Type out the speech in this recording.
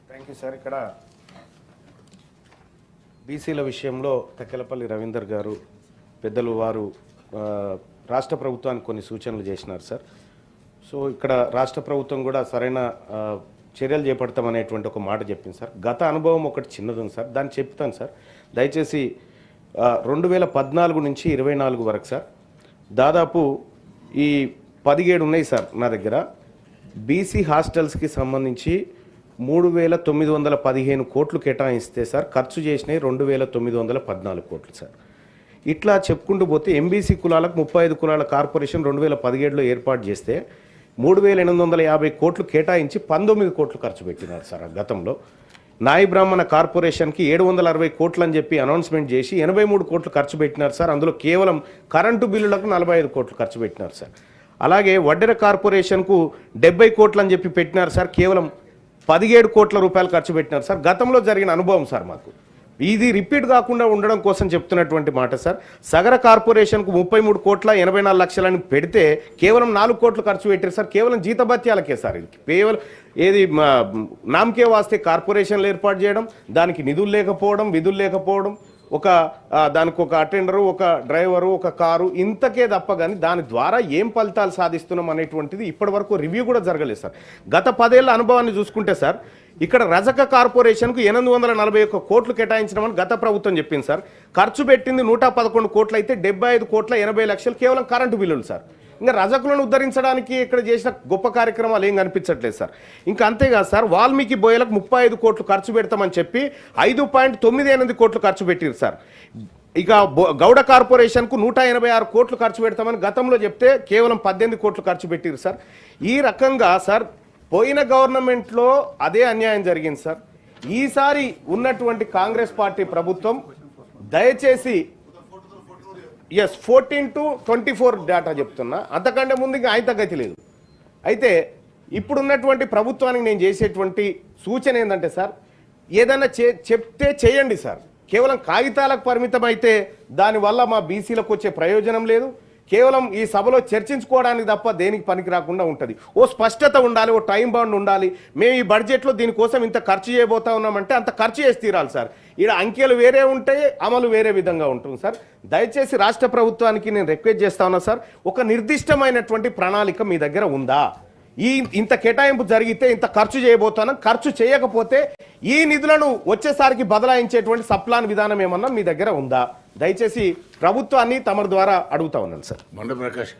Thank you sir. ఇక్కడ బీసీల విషయంలో తెక్కలపల్లి రవీందర్ గారు పెద్దలు వారు రాష్ట్ర ప్రభుత్వానికి కొన్ని సూచనలు చేసినారు సార్. సో ఇక్కడ రాష్ట్ర ప్రభుత్వం కూడా సరైన చర్యలు చేపడతామనేటువంటి ఒక మాట చెప్పింది సార్. గత అనుభవం ఒకటి చిన్నది ఉంది సార్, దాన్ని చెప్తాను సార్. దయచేసి 2014 నుంచి 24 వరకు సార్ దాదాపు ఈ 17 ఉన్నాయి సార్ నా దగ్గర. బీసీ హాస్టల్స్కి సంబంధించి 3,915 కోట్లు కేటాయిస్తే సార్ ఖర్చు చేసినాయి 2,914 కోట్లు సార్. ఇట్లా చెప్పుకుంటూ పోతే ఎంబీసీ కులాలకు 35 కులాల కార్పొరేషన్ 2017లో ఏర్పాటు చేస్తే 3,850 కోట్లు కేటాయించి 19 కోట్లు ఖర్చు పెట్టినారు సార్ గతంలో. నాయి బ్రాహ్మణ కార్పొరేషన్కి 760 కోట్లు అని చెప్పి అనౌన్స్మెంట్ చేసి 83 కోట్లు ఖర్చు పెట్టినారు సార్. అందులో కేవలం కరెంటు బిల్లులకు 45 కోట్లు ఖర్చు పెట్టినారు సార్. అలాగే వడ్డెర కార్పొరేషన్కు 70 కోట్లు అని చెప్పి పెట్టినారు సార్, కేవలం 17 కోట్ల రూపాయలు ఖర్చు పెట్టినారు సార్. గతంలో జరిగిన అనుభవం సార్ మాకు. ఇది రిపీట్ కాకుండా ఉండడం కోసం చెప్తున్నటువంటి మాట సార్. సగర కార్పొరేషన్కు 33 కోట్ల 84 లక్షలని పెడితే కేవలం 4 కోట్లు ఖర్చు పెట్టారు సార్, కేవలం జీతభత్యాలకే సార్. ఇది కేవలం ఏది నామకే వాస్తే కార్పొరేషన్లు ఏర్పాటు చేయడం, దానికి నిధులు లేకపోవడం, విధులు లేకపోవడం, దానికి ఒక అటెండరు, ఒక డ్రైవరు, ఒక కారు, ఇంతకే తప్ప కానీ దాని ద్వారా ఏం ఫలితాలు సాధిస్తున్నాం అనేటువంటిది ఇప్పటి వరకు రివ్యూ కూడా జరగలేదు సార్. గత 10 ఏళ్ల అనుభవాన్ని చూసుకుంటే సార్, ఇక్కడ రజక కార్పొరేషన్కు 841 కోట్లు కేటాయించడం గత ప్రభుత్వం చెప్పింది సార్. ఖర్చు పెట్టింది 111 కోట్లు అయితే 75 కోట్ల 80 లక్షలు కేవలం కరెంటు బిల్లులు సార్. ఇంకా రజకులను ఉద్ధరించడానికి ఇక్కడ చేసిన గొప్ప కార్యక్రమాలు ఏం కనిపించట్లేదు సార్. ఇంకా అంతేకాదు సార్, వాల్మీకి బోయలకు 35 కోట్లు ఖర్చు పెడతామని చెప్పి 5.98 కోట్లు ఖర్చు పెట్టారు సార్. ఇక గౌడ కార్పొరేషన్కు 186 కోట్లు ఖర్చు పెడతామని గతంలో చెప్తే కేవలం 18 కోట్లు ఖర్చు పెట్టారు సార్. ఈ రకంగా సార్ పోయిన గవర్నమెంట్లో అదే అన్యాయం జరిగింది సార్. ఈసారి ఉన్నటువంటి కాంగ్రెస్ పార్టీ ప్రభుత్వం దయచేసి 14 to 24 డేటా చెప్తున్నా, అంతకంటే ముందు ఇంకా ఆయన తగ్గతి లేదు. అయితే ఇప్పుడున్నటువంటి ప్రభుత్వానికి నేను చేసేటువంటి సూచన ఏంటంటే సార్, ఏదైనా చెప్తే చేయండి సార్. కేవలం కాగితాలకు పరిమితం అయితే దానివల్ల మా బీసీలకు వచ్చే ప్రయోజనం లేదు. కేవలం ఈ సభలో చర్చించుకోవడానికి తప్ప దేనికి పనికి రాకుండా ఉంటుంది. ఓ స్పష్టత ఉండాలి, ఓ టైం బౌండ్ ఉండాలి. మేము ఈ బడ్జెట్లో దీనికోసం ఇంత ఖర్చు చేయబోతా ఉన్నామంటే అంత ఖర్చు చేసి తీరాలి సార్. ఇక్కడ అంకెలు వేరే ఉంటాయి, అమలు వేరే విధంగా ఉంటుంది సార్. దయచేసి రాష్ట్ర ప్రభుత్వానికి నేను రిక్వెస్ట్ చేస్తా ఉన్నా సార్, ఒక నిర్దిష్టమైనటువంటి ప్రణాళిక మీ దగ్గర ఉందా? ఇంత కేటాయింపు జరిగితే ఇంత ఖర్చు చేయబోతున్నాం, ఖర్చు చేయకపోతే ఈ నిధులను వచ్చేసారికి బదలాయించేటువంటి సప్లాన్ విధానం ఏమన్నా మీ దగ్గర ఉందా? దయచేసి ప్రభుత్వాన్ని తమ ద్వారా అడుగుతా ఉన్నాను సార్. బండ ప్రకాష్